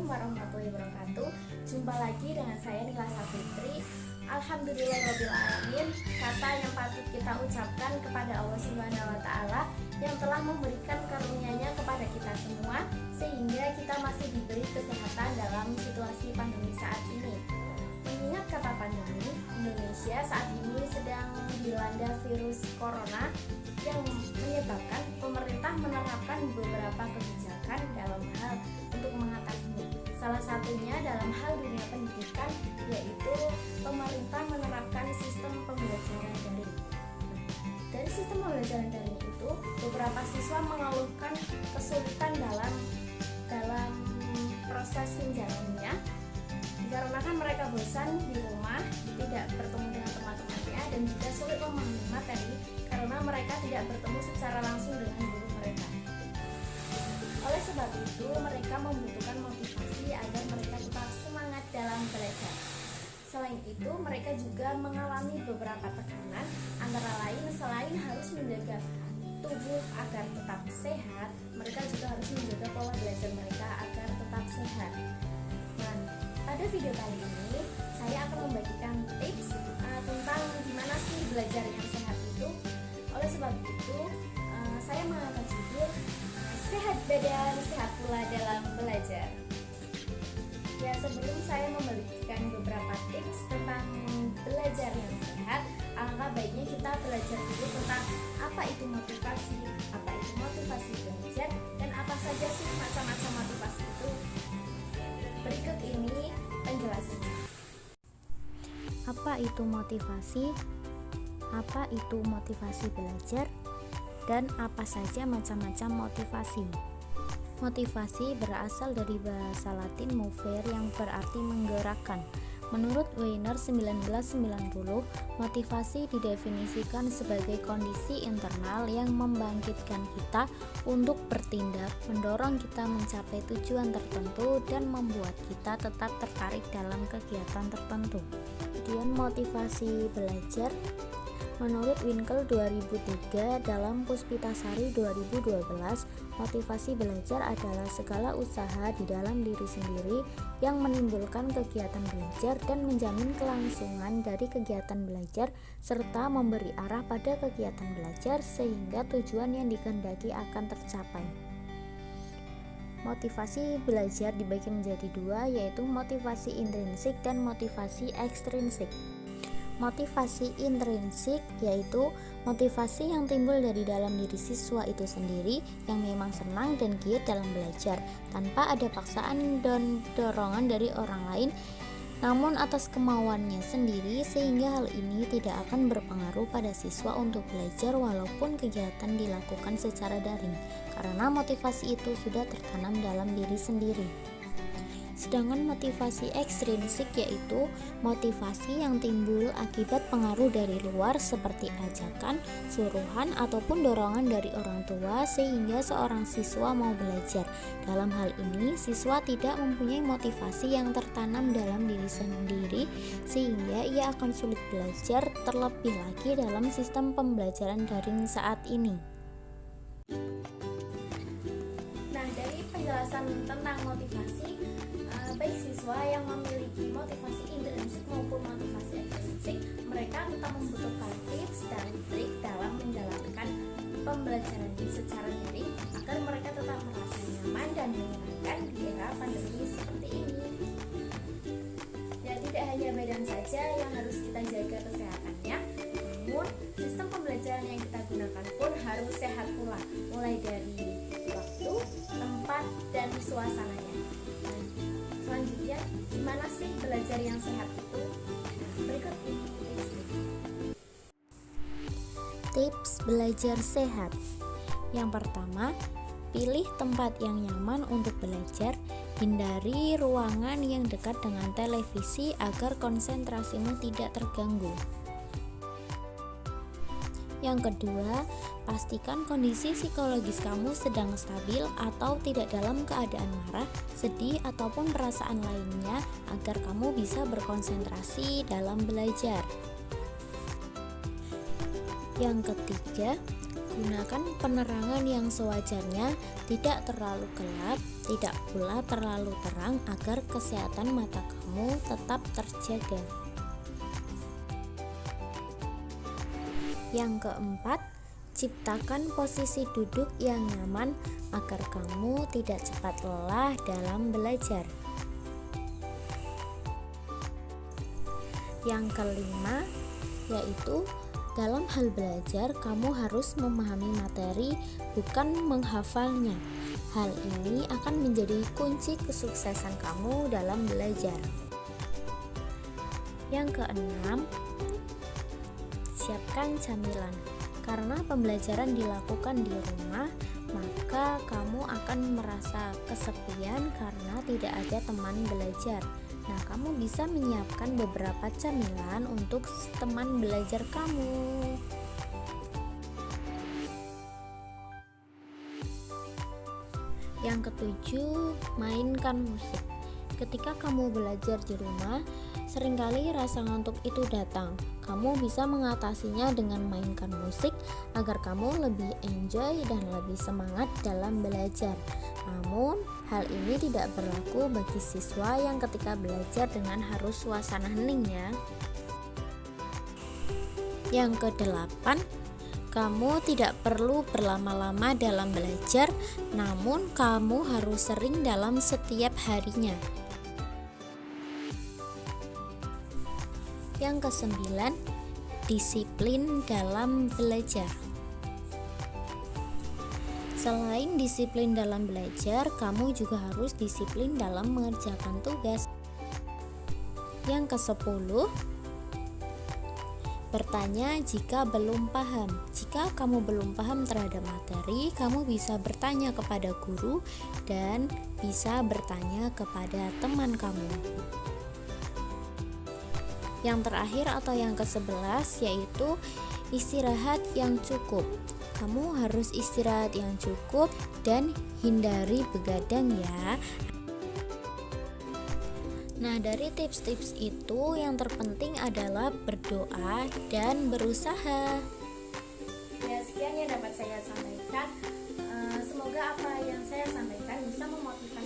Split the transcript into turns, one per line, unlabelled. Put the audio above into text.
Assalamualaikum warahmatullahi wabarakatuh. Jumpa lagi dengan saya Nila Safitri. Alhamdulillahirobbilalamin. Kata yang patut kita ucapkan kepada Allah Subhanahu wa Ta'ala yang telah memberikan karunia-Nya kepada kita semua, sehingga kita masih diberi kesehatan dalam situasi pandemi saat ini. Mengingat kata pandemi, Indonesia saat ini sedang dilanda virus corona yang menyebabkan pemerintah menerapkan beberapa kebijakan dalam hal untuk mengatasinya. Salah satunya dalam hal dunia pendidikan, yaitu pemerintah menerapkan sistem pembelajaran daring. Dari sistem pembelajaran daring itu, beberapa siswa mengeluhkan kesulitan dalam proses menjalaninya, dikarenakan mereka bosan di rumah, tidak bertemu dengan teman-temannya, dan juga sulit memahami materi karena mereka tidak bertemu secara langsung dengan guru mereka. Oleh sebab itu, mereka membutuhkan motivasi agar mereka tetap semangat dalam belajar. Selain itu, mereka juga mengalami beberapa tekanan, antara lain selain harus menjaga tubuh agar tetap sehat, mereka juga harus menjaga pola belajar mereka agar tetap sehat. Dan pada video kali ini, saya akan membagikan tips tentang gimana sih belajar yang sehat itu. Oleh sebab itu, saya mengangkat judul Sehat Badan, Sehat Pula dalam Belajar. Ya, sebelum saya memberikan beberapa tips tentang belajar yang sehat, alangkah baiknya kita belajar dulu tentang apa itu motivasi belajar, dan apa saja sih macam-macam motivasi itu. Berikut ini penjelasannya.
Apa itu motivasi? Apa itu motivasi belajar? Dan apa saja macam-macam motivasi? Motivasi berasal dari bahasa Latin movere yang berarti menggerakkan. Menurut Weiner 1990, motivasi didefinisikan sebagai kondisi internal yang membangkitkan kita untuk bertindak, mendorong kita mencapai tujuan tertentu, dan membuat kita tetap tertarik dalam kegiatan tertentu. Kemudian motivasi belajar. Menurut Winkel 2003 dalam Puspitasari 2012, motivasi belajar adalah segala usaha di dalam diri sendiri yang menimbulkan kegiatan belajar dan menjamin kelangsungan dari kegiatan belajar serta memberi arah pada kegiatan belajar sehingga tujuan yang dikehendaki akan tercapai. Motivasi belajar dibagi menjadi dua, yaitu motivasi intrinsik dan motivasi ekstrinsik. Motivasi intrinsik yaitu motivasi yang timbul dari dalam diri siswa itu sendiri yang memang senang dan giat dalam belajar tanpa ada paksaan dan dorongan dari orang lain, namun atas kemauannya sendiri, sehingga hal ini tidak akan berpengaruh pada siswa untuk belajar walaupun kegiatan dilakukan secara daring, karena motivasi itu sudah tertanam dalam diri sendiri. Sedangkan motivasi ekstrinsik yaitu motivasi yang timbul akibat pengaruh dari luar seperti ajakan, suruhan, ataupun dorongan dari orang tua sehingga seorang siswa mau belajar. Dalam hal ini, siswa tidak mempunyai motivasi yang tertanam dalam diri sendiri sehingga ia akan sulit belajar, terlebih lagi dalam sistem pembelajaran daring saat ini.
Nah, dari penjelasan tentang motivasi, baik siswa yang memiliki motivasi intrinsik maupun motivasi ekstrinsik, mereka tetap membutuhkan tips dan trik dalam menjalankan pembelajaran secara daring agar mereka tetap merasa nyaman dan menyenangkan di era pandemi seperti ini. Ya, tidak hanya badan saja yang harus kita jaga kesehatannya, namun sistem pembelajaran yang kita gunakan pun harus sehat pula, mulai dari waktu, tempat, dan suasananya. Selanjutnya, gimana sih belajar yang sehat itu? Berikut ini
Tips belajar sehat. Yang pertama, pilih tempat yang nyaman untuk belajar. Hindari ruangan yang dekat dengan televisi agar konsentrasimu tidak terganggu. Yang kedua, pastikan kondisi psikologis kamu sedang stabil atau tidak dalam keadaan marah, sedih, ataupun perasaan lainnya agar kamu bisa berkonsentrasi dalam belajar. Yang ketiga, Gunakan penerangan yang sewajarnya, tidak terlalu gelap, tidak pula terlalu terang agar kesehatan mata kamu tetap terjaga. Yang keempat, ciptakan posisi duduk yang nyaman agar kamu tidak cepat lelah dalam belajar. Yang kelima, yaitu dalam hal belajar kamu harus memahami materi, bukan menghafalnya. Hal ini akan menjadi kunci kesuksesan kamu dalam belajar. Yang keenam, siapkan camilan. Karena pembelajaran dilakukan di rumah, maka kamu akan merasa kesepian karena tidak ada teman belajar. Nah, kamu bisa menyiapkan beberapa camilan untuk teman belajar kamu. Yang ketujuh, mainkan musik. Ketika kamu belajar di rumah, seringkali rasa ngantuk itu datang. Kamu bisa mengatasinya dengan mainkan musik agar kamu lebih enjoy dan lebih semangat dalam belajar. Namun, hal ini tidak berlaku bagi siswa yang ketika belajar dengan harus suasana hening ya. Yang kedelapan, kamu tidak perlu berlama-lama dalam belajar, namun kamu harus sering dalam setiap harinya. Yang kesembilan, disiplin dalam belajar. Selain disiplin dalam belajar, kamu juga harus disiplin dalam mengerjakan tugas. Yang kesepuluh, bertanya jika belum paham. Jika kamu belum paham terhadap materi, kamu bisa bertanya kepada guru dan bisa bertanya kepada teman kamu. Yang terakhir atau yang ke-11 yaitu istirahat yang cukup. Kamu harus istirahat yang cukup dan hindari begadang ya. Nah, dari tips-tips itu yang terpenting adalah berdoa dan berusaha.
Ya, sekian yang dapat saya sampaikan. Semoga apa yang saya sampaikan bisa memotivasi